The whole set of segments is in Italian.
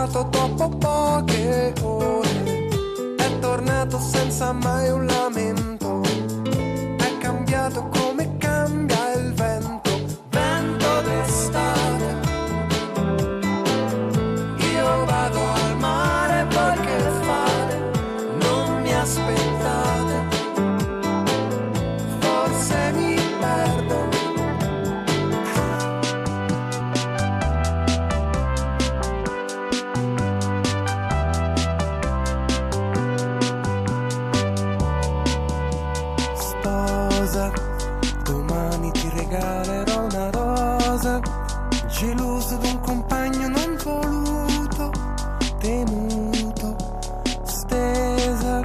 mancato dopo poche ore, è tornato senza mai un lamento, è cambiato come cambia il vento, vento d'estate. Io vado al mare, voi che fare? Non mi aspettate, forse mi perdo. Domani ti regalerò una rosa, geloso d'un compagno non voluto, temuto, stesa,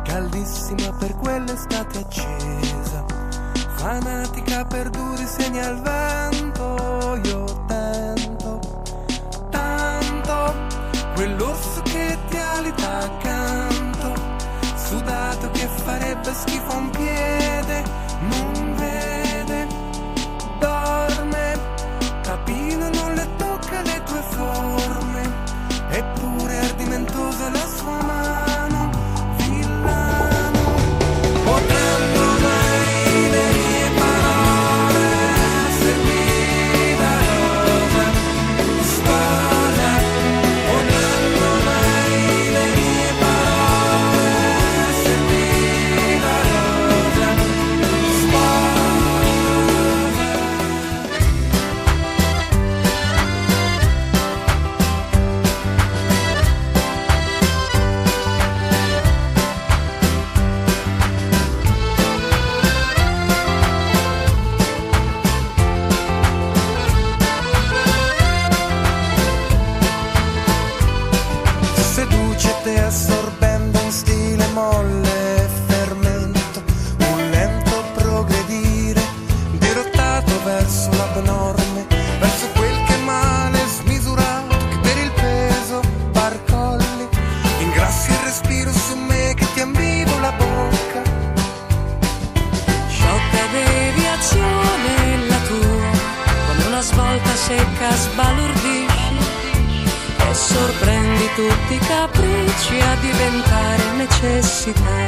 caldissima per quell'estate accesa, fanatica per duri segni al vento. Io tento, tanto, quell'orso che ti alita accanto, sudato che farebbe schifo a un piede, non vede, dorme, capino non le tocca le tue forme, eppure ardimentosa la sua mano, villano. Potranno mai le mie parole servirmi da rosa, sposa, potranno mai le mie parole servirmi da rosa, sposa. Seducete assorbendo in stile molle e fermento, un lento progredire dirottato verso l'abnorme, verso quel che è male smisurato, che per il peso barcolli, ingrassi il respiro su me che ti ambivo la bocca. Sciocca deviazione la tua, come una svolta secca sbalordisci e sorprendi tutti i capricci a diventare necessità.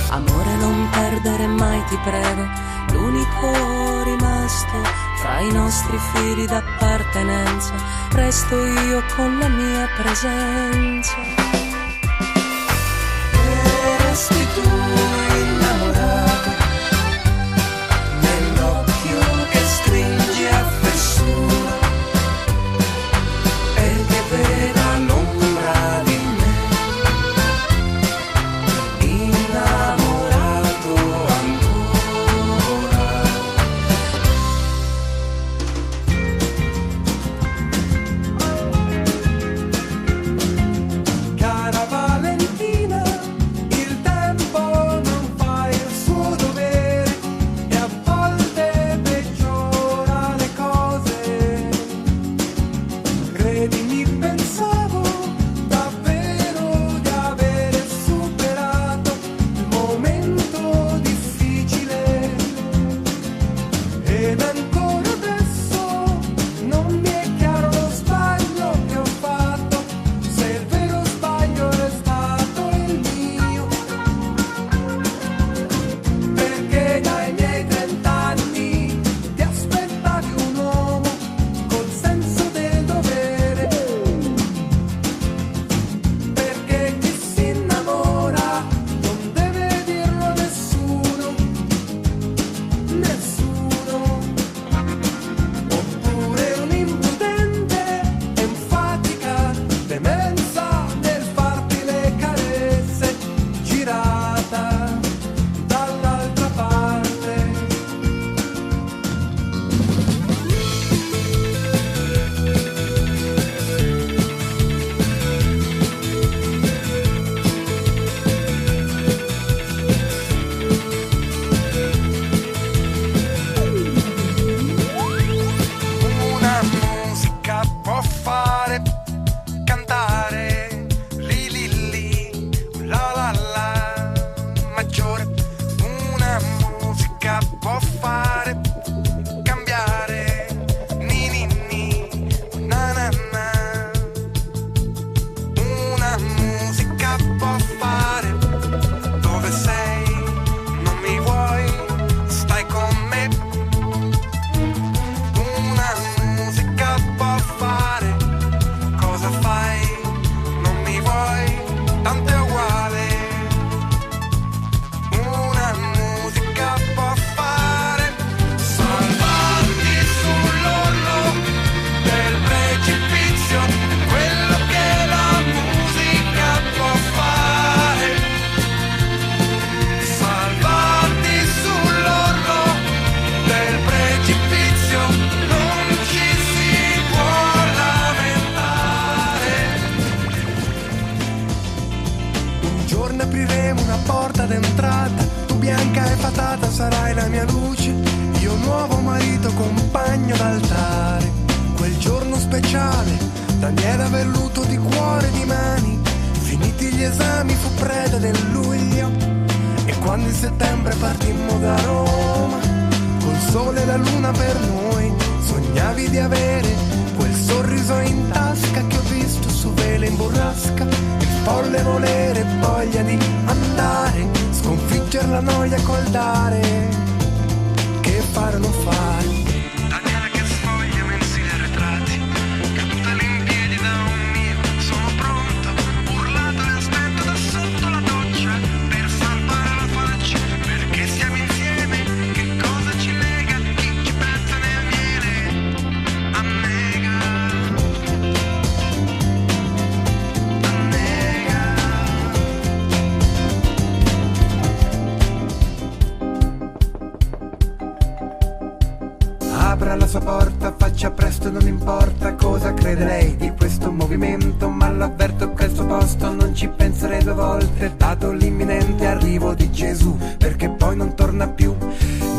Amore, non perdere mai, ti prego, l'unico rimasto fra i nostri fili d'appartenenza, resto io con la mia presenza. E resti tu innamorato, nell'occhio che stringi a fessura, e che veda l'ombra di me, innamorato ancora. Cara Valentina, il tempo non fa il suo dovere e a volte peggiora le cose. Credimi, pensavo davvero di avere superato il momento difficile, ed ancora adesso non mi è chiaro lo sbaglio che ho fatto, se il vero sbaglio è stato il mio, perché dai miei 30 anni ti aspettavi un uomo col senso del dovere, perché chi si innamora non deve dirlo a nessuno, nessuno, oppure un impudente, enfatica demenza nel farti le carezze, girata dall'altra parte. Una musica può fare cantare li li li, la la la maggiore. Una musica può fare cambiare ni ni ni, na na na. apriremo una porta d'entrata, tu bianca e patata sarai la mia luce, io nuovo marito, compagno d'altare. Quel giorno speciale, Daniela velluto di cuore e di mani, finiti gli esami fu preda del luglio, e quando in settembre partimmo da Roma, col sole e la luna per noi, sognavi di avere quel sorriso in tasca che ho visto su vele in burrasca, il folle volere, voglia di andare, sconfiggere la noia col dare, che fare o non fare. Daniela che sfoglia mensili ritratti, caduta lì in piedi da un mio, sono pronto, urlato e aspetto da sotto la doccia, per salvare la faccia, perché siamo insieme, che cosa ci lega, chi ci pensa nel miele, annega, annega. Apra la sua porta, faccia presto, non importa cosa crede lei di questo movimento, ma l'avverto che al suo posto non ci penserei due volte, dato l'imminente arrivo di Gesù, perché poi non torna più.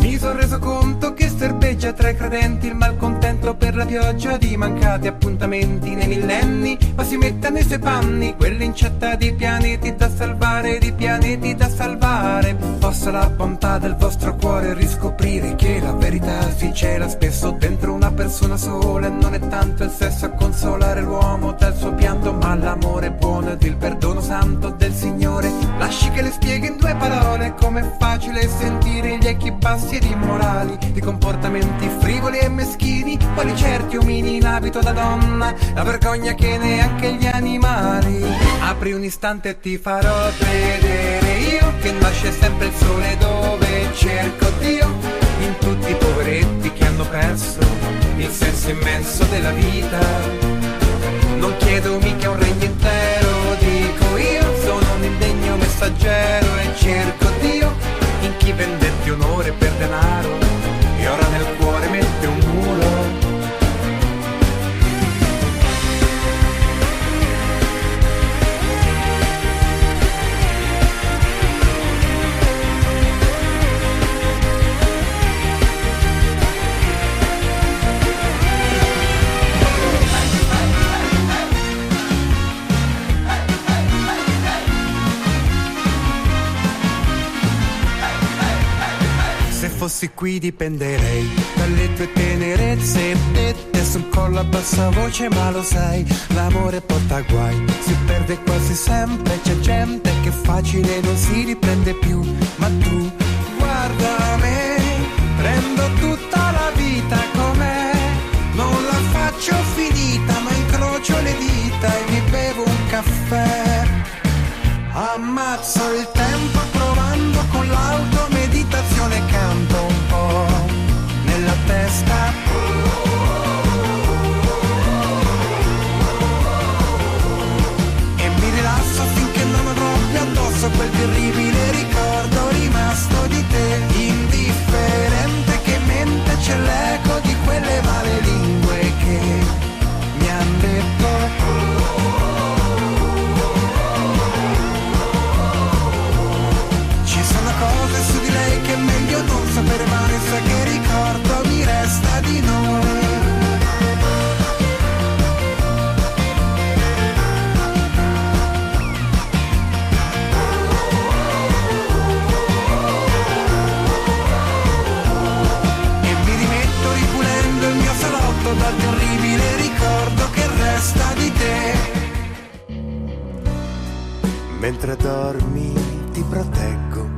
Mi sono reso conto che serpeggia tra i credenti il malcontento per la pioggia di mancati appuntamenti nei millenni, ma si metta nei suoi panni quell'incetta di pianeti da salvare, di pianeti da salvare. Possa la bontà del vostro cuore riscoprire che la verità si cela spesso dentro una persona sola, e non è tanto il sesso a consolare l'uomo dal suo pianto, ma l'amore buono ed il perdono santo del Signore. Lasci che le spieghi in due parole com'è facile sentire gli echi bassi ed immorali di comportamenti frivoli e meschini, quali certi omini in abito da donna, la vergogna che neanche gli animali. Apri un istante e ti farò vedere io che nasce sempre il sole dove cerco Dio, in tutti i poveretti che hanno perso il senso immenso della vita. Non chiedo mica un regno intero, dico io sono un indegno messaggero e cerco Dio in chi vendette onore per denaro e ora nel cuore mette un muro. Se fossi qui dipenderei dalle tue tenerezze dette sul collo a bassa voce, ma lo sai, l'amore porta guai, si perde quasi sempre, c'è gente che facile non si riprende più, ma tu guarda me, prendo tutta la vita com'è, non la faccio finita, ma incrocio le dita e mi bevo un caffè, ammazzo il tempo provando con l'automeditazione, canto un po' nella testa, e mi rilasso finché non avrò più addosso quel terribile ricordo rimasto di te, indifferente che mente c'è l'eco di quelle male lingue che mi han detto. Cose su di lei che è meglio non sapere, ma ne sa che ricordo mi resta di noi. E mi rimetto ripulendo il mio salotto dal terribile ricordo che resta di te. Mentre dormi ti proteggo,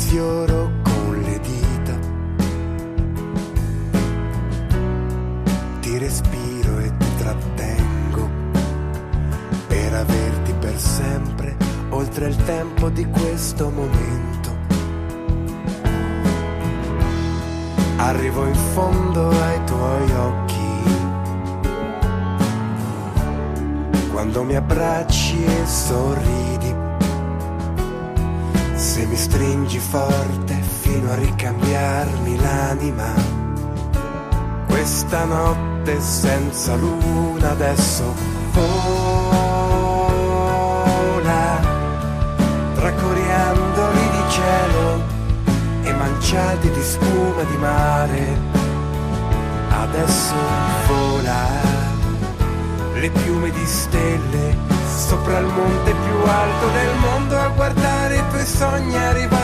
sfioro con le dita, ti respiro e ti trattengo per averti per sempre oltre il tempo di questo momento. Arrivo in fondo ai tuoi occhi quando mi abbracci e sorridi, se mi stringi forte fino a ricambiarmi l'anima. Questa notte senza luna adesso vola. baciati di spuma di mare. Adesso vola, le piume di stelle sopra il monte più alto del mondo, a guardare i tuoi sogni arrivare.